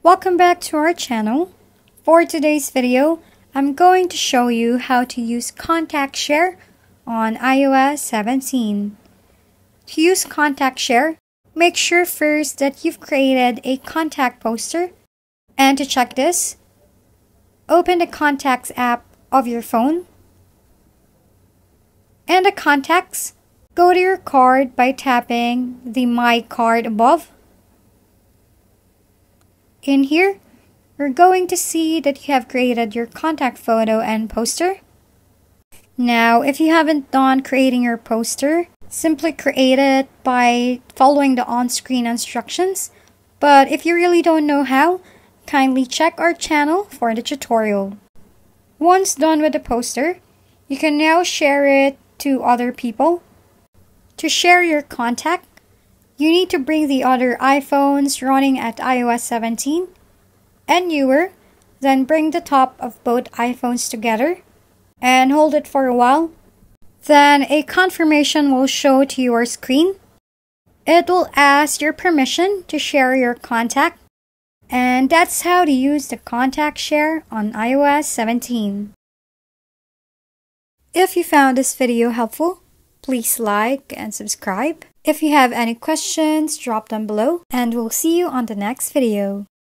Welcome back to our channel. For today's video, I'm going to show you how to use Contact Share on iOS 17. To use Contact Share, make sure first that you've created a contact poster. And to check this, open the Contacts app of your phone. And the Contacts, go to your card by tapping the My Card above. In here, you're going to see that you have created your contact photo and poster. Now, if you haven't done creating your poster, simply create it by following the on-screen instructions. But if you really don't know how, kindly check our channel for the tutorial. Once done with the poster, you can now share it to other people. To share your contact, you need to bring the other iPhones running at iOS 17 and newer, then bring the top of both iPhones together and hold it for a while. Then a confirmation will show to your screen. It will ask your permission to share your contact, and that's how to use the Contact Share on iOS 17. If you found this video helpful, please like and subscribe. If you have any questions, drop them below, and we'll see you on the next video.